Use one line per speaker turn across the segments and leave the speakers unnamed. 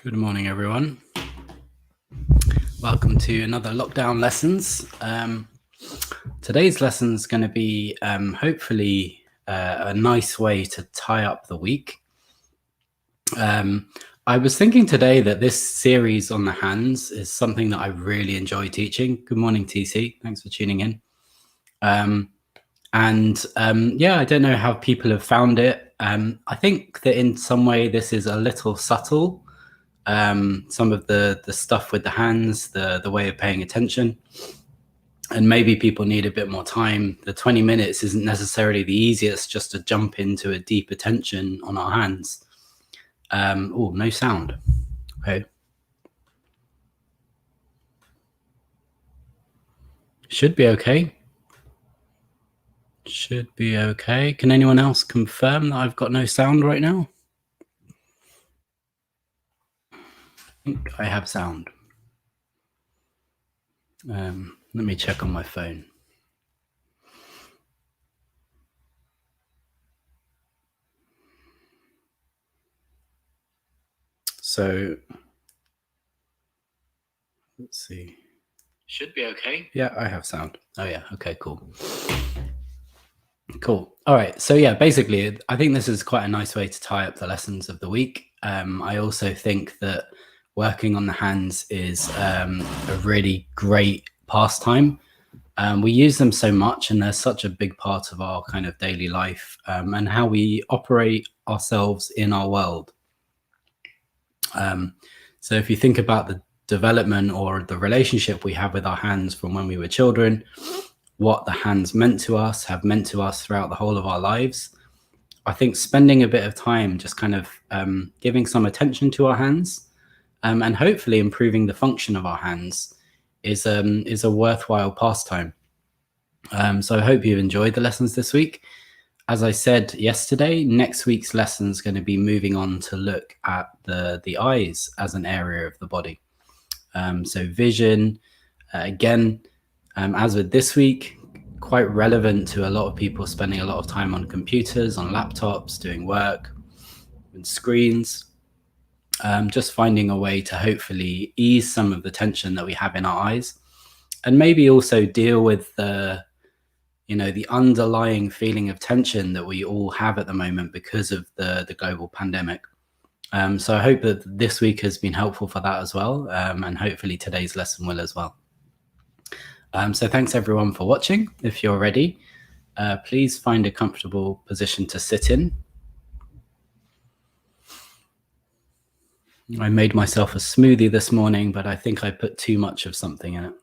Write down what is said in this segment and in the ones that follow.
Good morning, everyone. Welcome to another lockdown lessons. Today's lesson is going to be hopefully a nice way to tie up the week. I was thinking today that this series on the hands is something that I really enjoy teaching. Good morning, TC. Thanks for tuning in. Yeah, I don't know how people have found it. I think that in some way this is a little subtle. Some of the stuff with the hands, the way of paying attention, and maybe people need a bit more time. The 20 minutes isn't necessarily the easiest just to jump into a deep attention on our hands. Oh, no sound. Okay. Should be okay. Should be okay. Can anyone else confirm that I've got no sound right now? I think I have sound. Let me check on my phone. So let's see. Should be okay. Yeah, I have sound. Oh yeah. Okay, cool. Cool. All right. So yeah, basically, I think this is quite a nice way to tie up the lessons of the week. I also think that working on the hands is a really great pastime. We use them so much, and they're such a big part of our kind of daily life and how we operate ourselves in our world. So if you think about the development or the relationship we have with our hands from when we were children, what the hands meant to us, have meant to us throughout the whole of our lives, I think spending a bit of time just kind of giving some attention to our hands and hopefully improving the function of our hands is a worthwhile pastime. So I hope you've enjoyed the lessons this week. As I said yesterday, next week's lesson is going to be moving on to look at the eyes as an area of the body. So vision, again, as with this week, quite relevant to a lot of people spending a lot of time on computers, on laptops, doing work, and screens. Just finding a way to hopefully ease some of the tension that we have in our eyes, and maybe also deal with the underlying feeling of tension that we all have at the moment because of the global pandemic. So I hope that this week has been helpful for that as well, and hopefully today's lesson will as well. So thanks everyone for watching. If you're ready, please find a comfortable position to sit in. I made myself a smoothie this morning, but I think I put too much of something in it.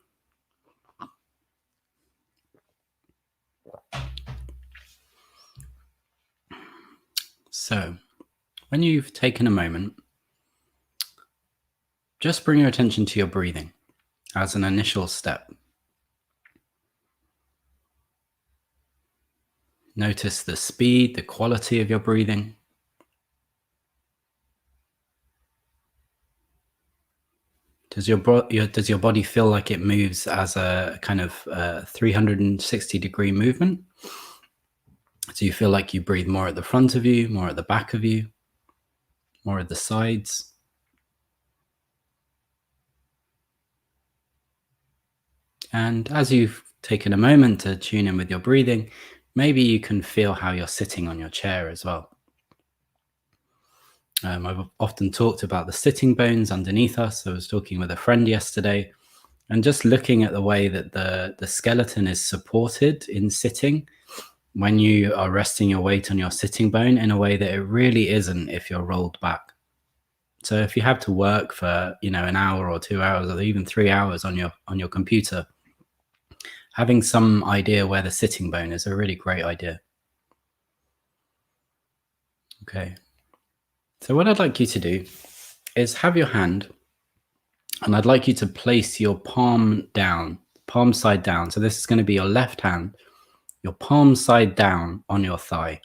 So when you've taken a moment, just bring your attention to your breathing as an initial step. Notice the speed, the quality of your breathing. Does your body feel like it moves as a kind of 360-degree movement? Do you feel like you breathe more at the front of you, more at the back of you, more at the sides? And as you've taken a moment to tune in with your breathing, maybe you can feel how you're sitting on your chair as well. I've often talked about the sitting bones underneath us. I was talking with a friend yesterday and just looking at the way that the skeleton is supported in sitting when you are resting your weight on your sitting bone in a way that it really isn't if you're rolled back. So if you have to work for an hour or 2 hours or even 3 hours on your computer, having some idea where the sitting bone is a really great idea. Okay. So what I'd like you to do is have your hand, and I'd like you to place your palm down, palm side down. So this is going to be your left hand, your palm side down on your thigh.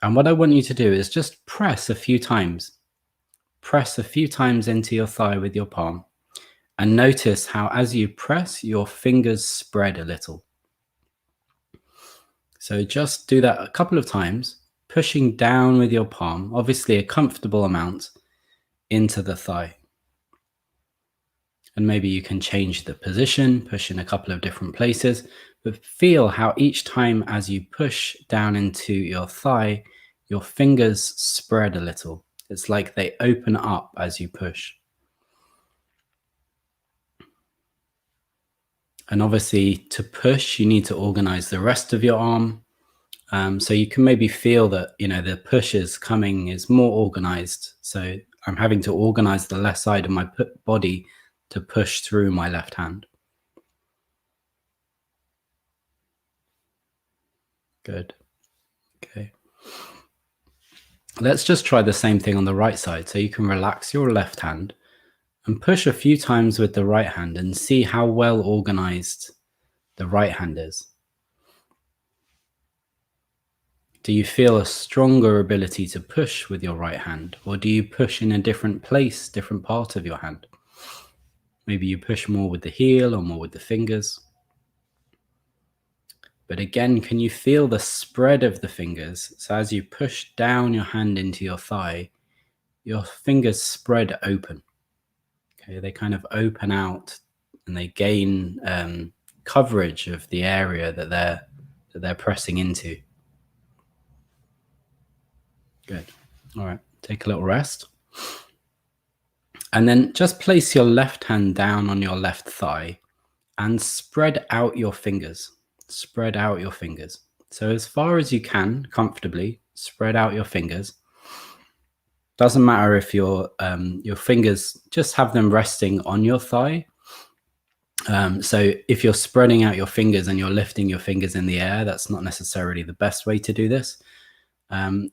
And what I want you to do is just press a few times. Press a few times into your thigh with your palm. And notice how as you press, your fingers spread a little. So just do that a couple of times, pushing down with your palm, obviously a comfortable amount, into the thigh. And maybe you can change the position, push in a couple of different places, but feel how each time as you push down into your thigh, your fingers spread a little. It's like they open up as you push. And obviously to push, you need to organize the rest of your arm. So you can maybe feel that, the push is coming is more organized. So I'm having to organize the left side of my body to push through my left hand. Good. Okay. Let's just try the same thing on the right side. So you can relax your left hand and push a few times with the right hand and see how well organized the right hand is. Do you feel a stronger ability to push with your right hand, or do you push in a different place, different part of your hand? Maybe you push more with the heel or more with the fingers. But again, can you feel the spread of the fingers? So as you push down your hand into your thigh, your fingers spread open. Okay, they kind of open out and they gain coverage of the area that they're pressing into. Good. All right, take a little rest. And then just place your left hand down on your left thigh and spread out your fingers. Spread out your fingers. So as far as you can, comfortably, spread out your fingers. Doesn't matter if your fingers, just have them resting on your thigh. So if you're spreading out your fingers and you're lifting your fingers in the air, that's not necessarily the best way to do this.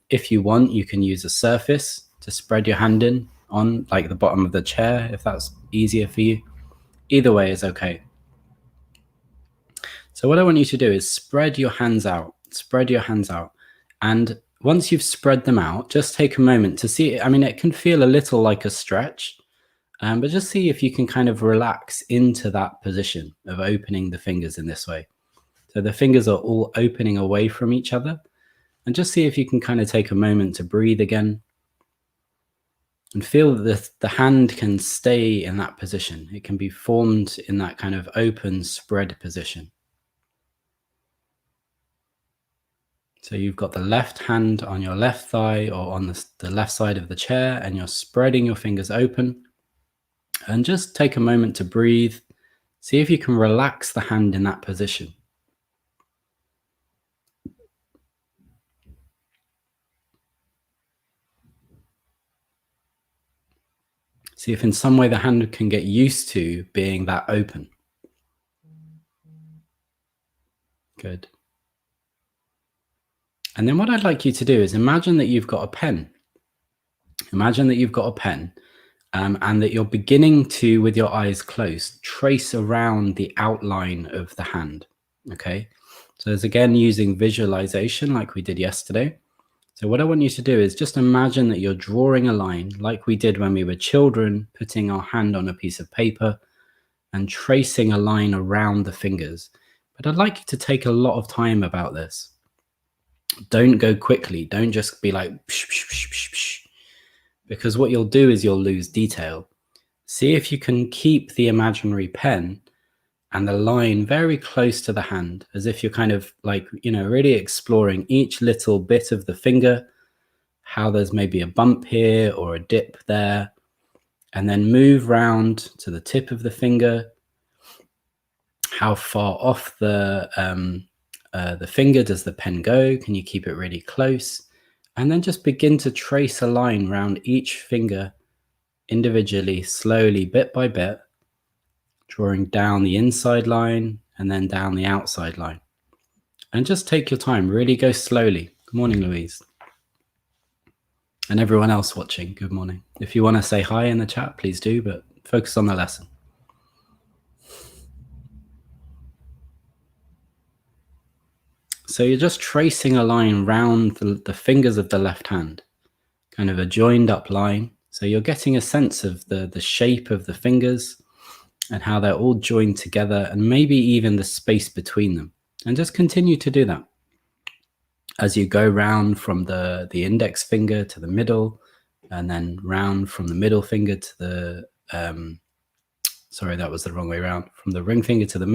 If you want, you can use a surface to spread your hand in on, like the bottom of the chair, if that's easier for you. Either way is okay. So what I want you to do is spread your hands out. Spread your hands out. And once you've spread them out, just take a moment to see. I mean, it can feel a little like a stretch, but just see if you can kind of relax into that position of opening the fingers in this way. So the fingers are all opening away from each other. And just see if you can kind of take a moment to breathe again. And feel that the hand can stay in that position. It can be formed in that kind of open spread position. So you've got the left hand on your left thigh or on the left side of the chair, and you're spreading your fingers open. And just take a moment to breathe. See if you can relax the hand in that position. See if in some way the hand can get used to being that open. Good. And then what I'd like you to do is imagine that you've got a pen. Imagine that you've got a pen and that you're beginning to, with your eyes closed, trace around the outline of the hand. Okay. So it's again using visualization like we did yesterday. So what I want you to do is just imagine that you're drawing a line like we did when we were children, putting our hand on a piece of paper and tracing a line around the fingers. But I'd like you to take a lot of time about this. Don't go quickly. Don't just be like, psh, psh, psh, psh, psh. Because what you'll do is you'll lose detail. See if you can keep the imaginary pen and the line very close to the hand, as if you're kind of like, really exploring each little bit of the finger, how there's maybe a bump here or a dip there, and then move round to the tip of the finger. How far off the finger does the pen go? Can you keep it really close? And then just begin to trace a line around each finger individually, slowly, bit by bit, drawing down the inside line and then down the outside line. And just take your time, really go slowly. Good morning, Louise. And everyone else watching, good morning. If you want to say hi in the chat, please do, but focus on the lesson. So you're just tracing a line round the fingers of the left hand, kind of a joined up line. So you're getting a sense of the shape of the fingers and how they're all joined together, and maybe even the space between them. And just continue to do that as you go round from the index finger to the middle, and then round from the middle finger to the, sorry, that was the wrong way around, from the ring finger to the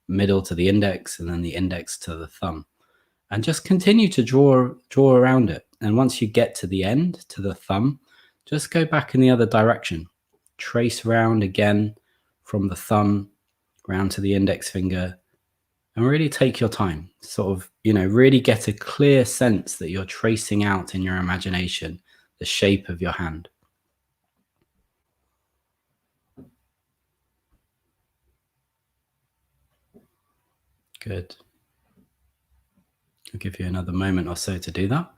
middle to the index, and then the index to the thumb. And just continue to draw around it. And once you get to the end, to the thumb, just go back in the other direction. Trace round again from the thumb round to the index finger, and really take your time. Sort of, really get a clear sense that you're tracing out in your imagination the shape of your hand. Good. I'll give you another moment or so to do that.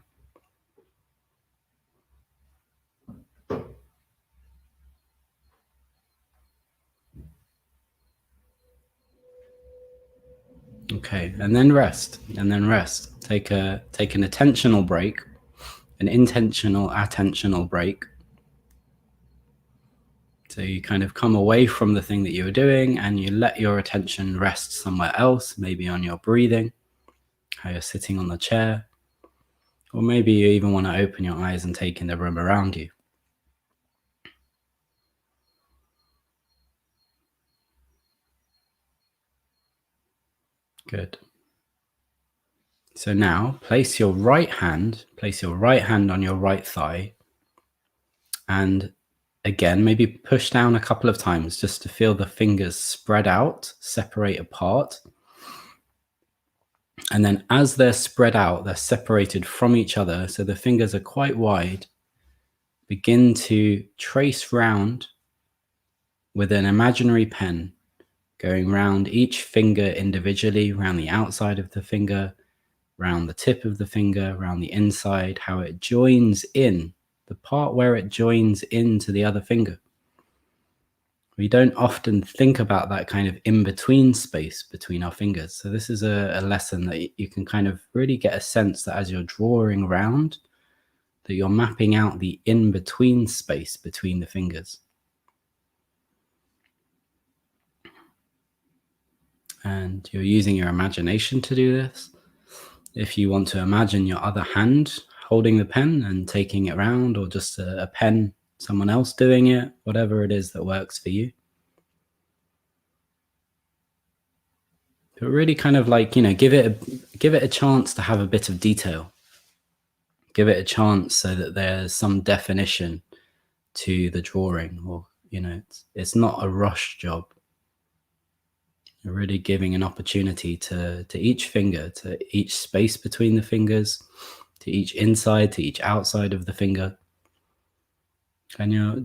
Okay, and then rest, Take an attentional break, an intentional attentional break. So you kind of come away from the thing that you were doing and you let your attention rest somewhere else, maybe on your breathing, how you're sitting on the chair, or maybe you even want to open your eyes and take in the room around you. Good. So now place your right hand on your right thigh, and again, maybe push down a couple of times just to feel the fingers spread out, separate apart. And then as they're spread out, they're separated from each other, so the fingers are quite wide. Begin to trace round with an imaginary pen, going round each finger individually, round the outside of the finger, round the tip of the finger, round the inside, how it joins in, the part where it joins into the other finger. We don't often think about that kind of in-between space between our fingers. So this is a lesson that you can kind of really get a sense that as you're drawing around, that you're mapping out the in-between space between the fingers. And you're using your imagination to do this. If you want to imagine your other hand holding the pen and taking it around, or just a pen, someone else doing it, whatever it is that works for you. But really kind of like, give it a chance to have a bit of detail. Give it a chance so that there's some definition to the drawing, or, it's not a rush job. You're really giving an opportunity to each finger, to each space between the fingers, to each inside, to each outside of the finger. And you're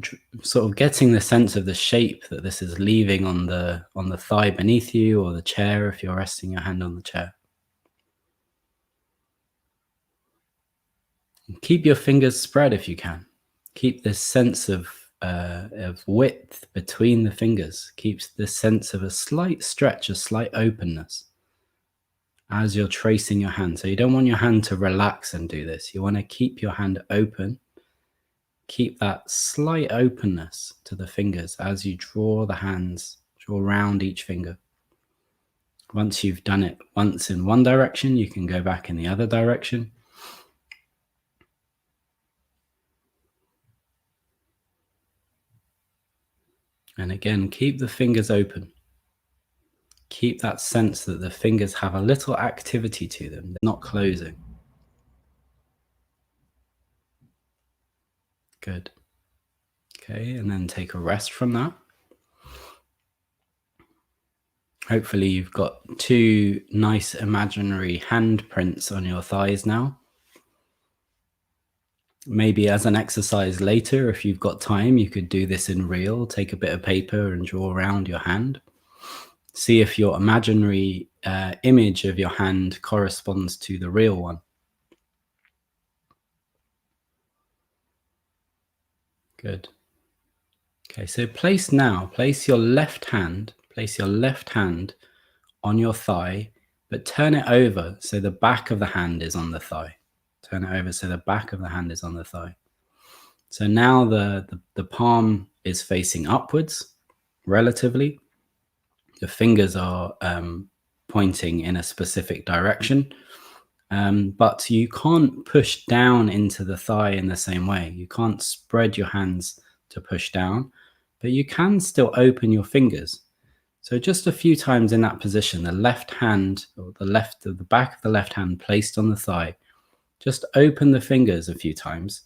sort of getting the sense of the shape that this is leaving on the thigh beneath you, or the chair if you're resting your hand on the chair. And keep your fingers spread if you can. Keep this sense of width between the fingers. Keeps this sense of a slight stretch, a slight openness as you're tracing your hand. So you don't want your hand to relax and do this. You want to keep your hand open. Keep that slight openness to the fingers as you draw the hands, draw around each finger. Once you've done it once in one direction, you can go back in the other direction. And again, keep the fingers open. Keep that sense that the fingers have a little activity to them. They're not closing. Good. Okay, and then take a rest from that. Hopefully you've got two nice imaginary handprints on your thighs now. Maybe as an exercise later, if you've got time, you could do this in real. Take a bit of paper and draw around your hand. See if your imaginary image of your hand corresponds to the real one. Good. Okay, so place your left hand on your thigh, but turn it over so the back of the hand is on the thigh. Turn it over so the back of the hand is on the thigh. So now the palm is facing upwards, relatively. The fingers are pointing in a specific direction, But you can't push down into the thigh in the same way. You can't spread your hands to push down, but you can still open your fingers. So just a few times in that position, the left hand or the back of the left hand placed on the thigh, just open the fingers a few times,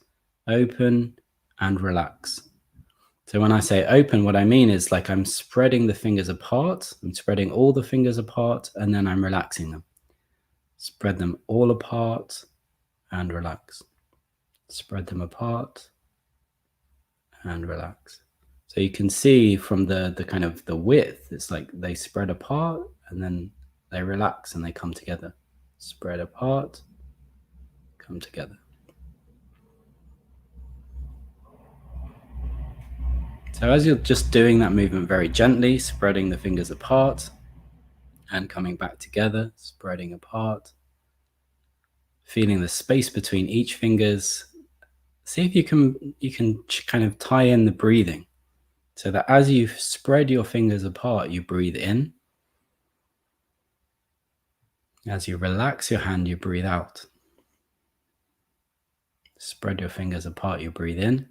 open and relax. So when I say open, what I mean is like I'm spreading the fingers apart. I'm spreading all the fingers apart and then I'm relaxing them. Spread them all apart and relax. Spread them apart and relax. So you can see from the kind of the width, it's like they spread apart and then they relax and they come together. Spread apart, come together. So as you're just doing that movement very gently, spreading the fingers apart and coming back together, spreading apart, feeling the space between each fingers. See if you can kind of tie in the breathing so that as you spread your fingers apart, you breathe in. As you relax your hand, you breathe out. Spread your fingers apart, you breathe in.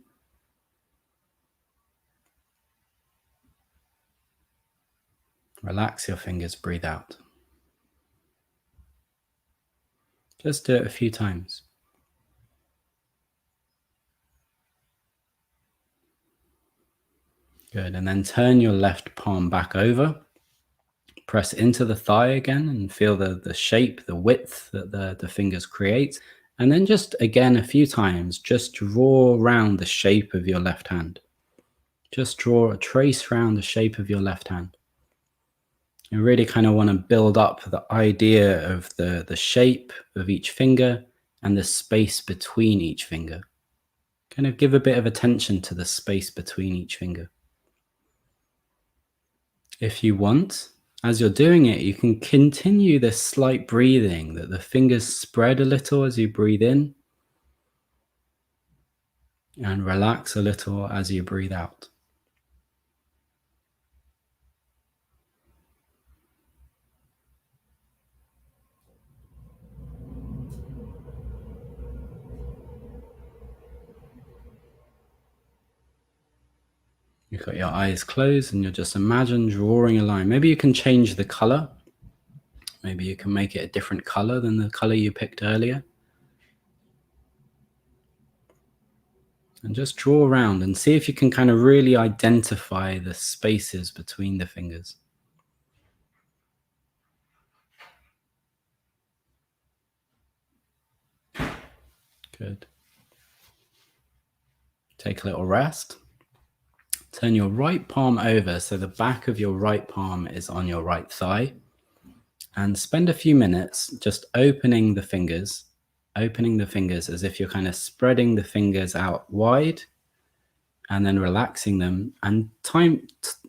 Relax your fingers, breathe out. Just do it a few times. Good, and then turn your left palm back over. Press into the thigh again and feel the shape, the width that the fingers create. And then just again a few times, just draw around the shape of your left hand. Just draw a trace around the shape of your left hand. You really kind of want to build up the idea of the shape of each finger and the space between each finger. Kind of give a bit of attention to the space between each finger. If you want, as you're doing it, you can continue this slight breathing, that the fingers spread a little as you breathe in and relax a little as you breathe out. You've got your eyes closed and you'll just imagine drawing a line. Maybe you can change the color. Maybe you can make it a different color than the color you picked earlier. And just draw around and see if you can kind of really identify the spaces between the fingers. Good. Take a little rest. Turn your right palm over so the back of your right palm is on your right thigh. And spend a few minutes just opening the fingers as if you're kind of spreading the fingers out wide and then relaxing them, and time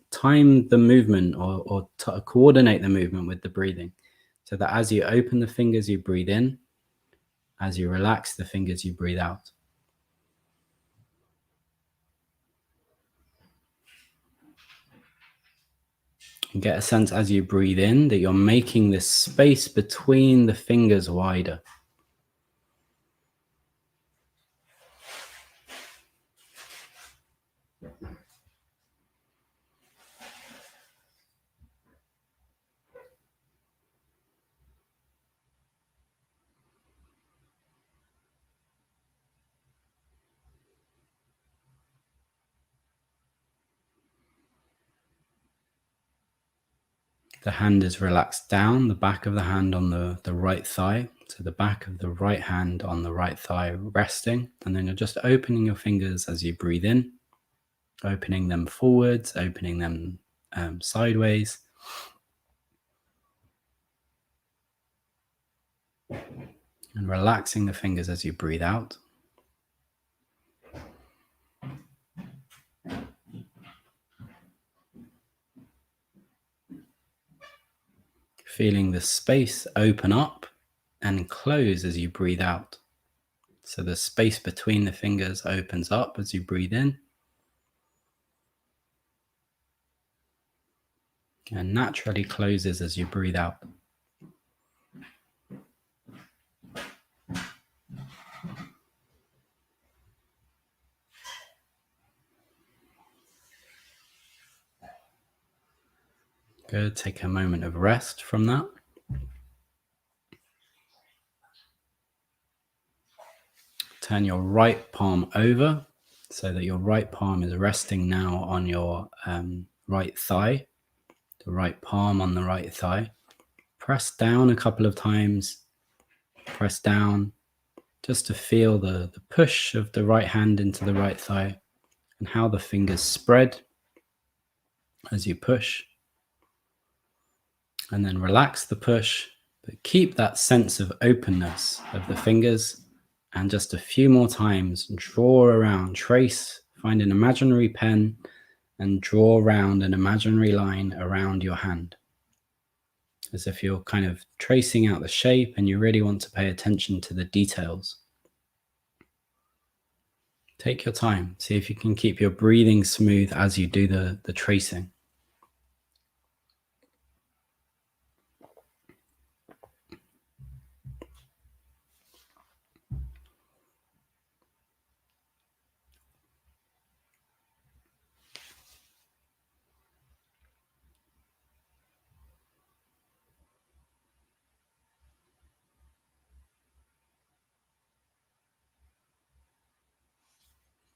the movement or coordinate the movement with the breathing so that as you open the fingers, you breathe in. As you relax the fingers, you breathe out. And get a sense as you breathe in that you're making this space between the fingers wider. The hand is relaxed down, the back of the hand on the right thigh. So the back of the right hand on the right thigh resting. And then you're just opening your fingers as you breathe in, opening them forwards, opening them sideways. And relaxing the fingers as you breathe out. Feeling the space open up and close as you breathe out. So the space between the fingers opens up as you breathe in and naturally closes as you breathe out. Good. Take a moment of rest from that. Turn your right palm over so that your right palm is resting now on your right thigh, the right palm on the right thigh. Press down a couple of times, press down just to feel the push of the right hand into the right thigh and how the fingers spread as you push. And then relax the push, but keep that sense of openness of the fingers. And just a few more times, draw around, trace, find an imaginary pen and draw around an imaginary line around your hand. As if you're kind of tracing out the shape and you really want to pay attention to the details. Take your time. See if you can keep your breathing smooth as you do the tracing.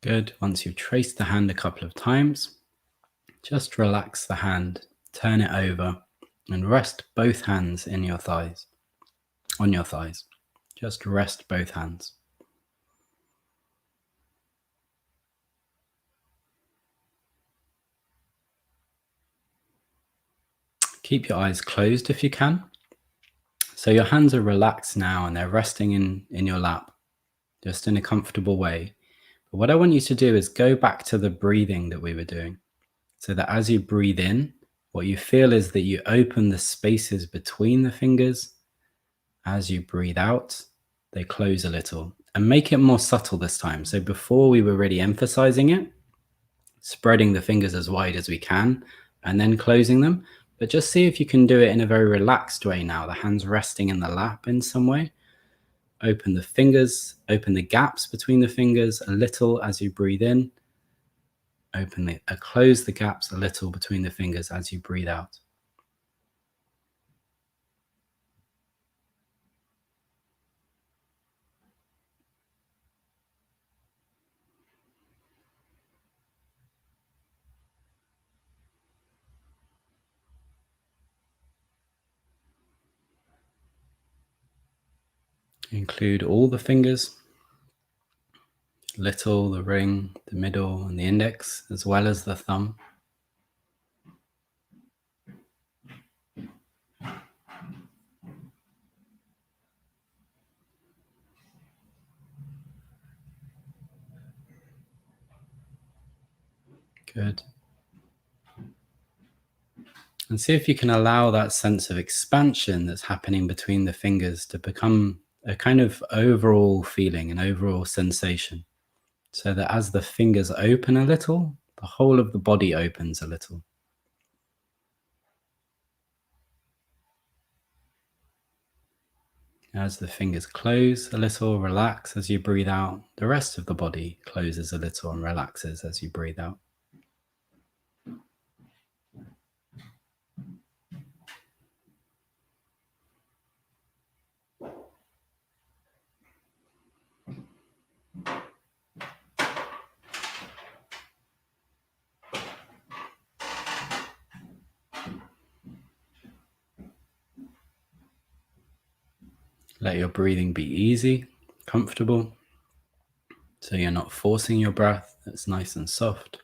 Good. Once you've traced the hand a couple of times, just relax the hand, turn it over, and rest both hands in your thighs, on your thighs. Just rest both hands. Keep your eyes closed if you can. So your hands are relaxed now and they're resting in your lap, just in a comfortable way. But what I want you to do is go back to the breathing that we were doing. So that as you breathe in, what you feel is that you open the spaces between the fingers. As you breathe out, they close a little. And make it more subtle this time. So before we were really emphasizing it, spreading the fingers as wide as we can, and then closing them. But just see if you can do it in a very relaxed way now. The hands resting in the lap in some way. Open the fingers, open the gaps between the fingers a little as you breathe in. Close the gaps a little between the fingers as you breathe out. Include all the fingers, little, the ring, the middle, and the index, as well as the thumb. Good. And see if you can allow that sense of expansion that's happening between the fingers to become a kind of overall feeling, an overall sensation. So that as the fingers open a little, the whole of the body opens a little. As the fingers close a little, relax as you breathe out. The rest of the body closes a little and relaxes as you breathe out. Let your breathing be easy, comfortable, so you're not forcing your breath. It's nice and soft.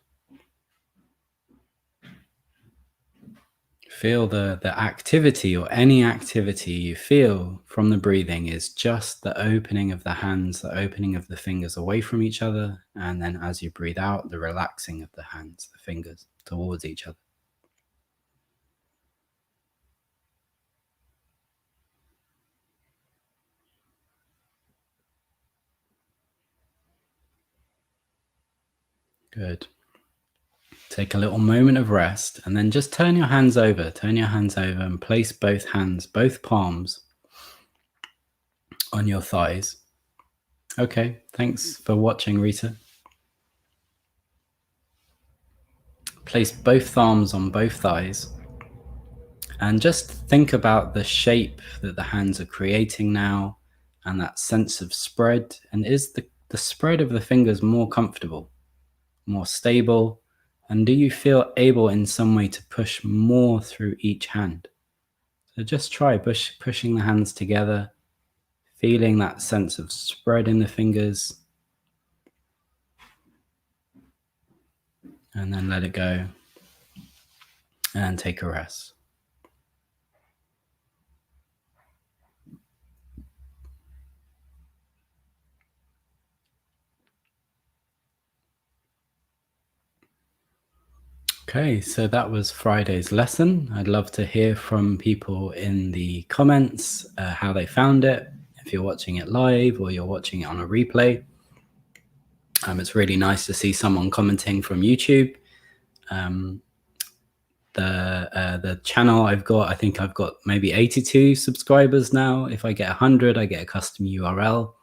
Feel the activity, or any activity you feel from the breathing is just the opening of the hands, the opening of the fingers away from each other. And then as you breathe out, the relaxing of the hands, the fingers towards each other. Good. Take a little moment of rest and then just turn your hands over and place both hands, both palms on your thighs. Okay, thanks for watching, Rita. Place both thumbs on both thighs And just think about the shape that the hands are creating now and that sense of spread. And is the spread of the fingers more comfortable, more stable? And do you feel able in some way to push more through each hand? So just try pushing the hands together, feeling that sense of spread in the fingers, and then let it go and take a rest. Okay, so that was Friday's lesson. I'd love to hear from people in the comments how they found it, if you're watching it live or you're watching it on a replay. It's really nice to see someone commenting from YouTube. The channel I've got, I think I've got maybe 82 subscribers now. If I get 100, I get a custom URL.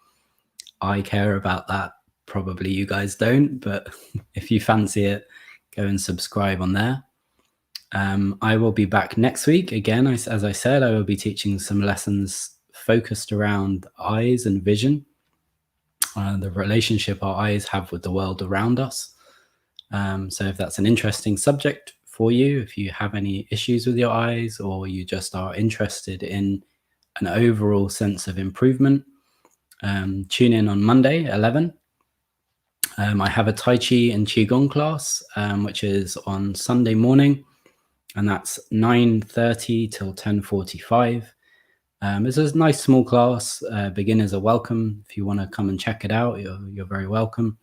I care about that. Probably you guys don't, but if you fancy it, go and subscribe on there. I will be back next week. Again, as I said, I will be teaching some lessons focused around eyes and vision, the relationship our eyes have with the world around us. So if that's an interesting subject for you, if you have any issues with your eyes or you just are interested in an overall sense of improvement, tune in on Monday, 11. I have a Tai Chi and Qigong class, which is on Sunday morning, and that's 9:30 till 10:45. It's a nice small class. Beginners are welcome. If you want to come and check it out, you're very welcome.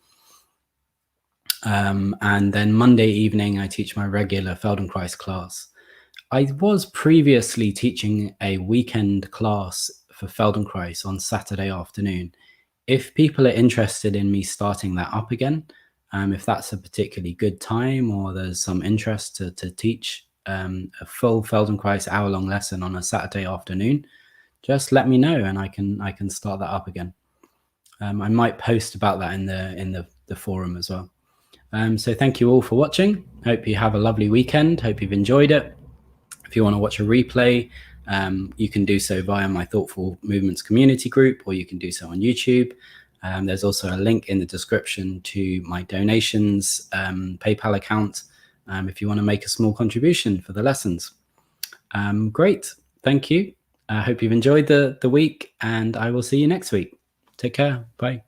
And then Monday evening, I teach my regular Feldenkrais class. I was previously teaching a weekend class for Feldenkrais on Saturday afternoon. If people are interested in me starting that up again, if that's a particularly good time or there's some interest to teach a full Feldenkrais hour-long lesson on a Saturday afternoon, just let me know and I can start that up again. I might post about that in the forum as well. So thank you all for watching. Hope you have a lovely weekend. Hope you've enjoyed it. If you want to watch a replay, you can do so via my Thoughtful Movements community group, or you can do so on YouTube. There's also a link in the description to my donations PayPal account if you want to make a small contribution for the lessons. Great. Thank you. I hope you've enjoyed the week, and I will see you next week. Take care. Bye.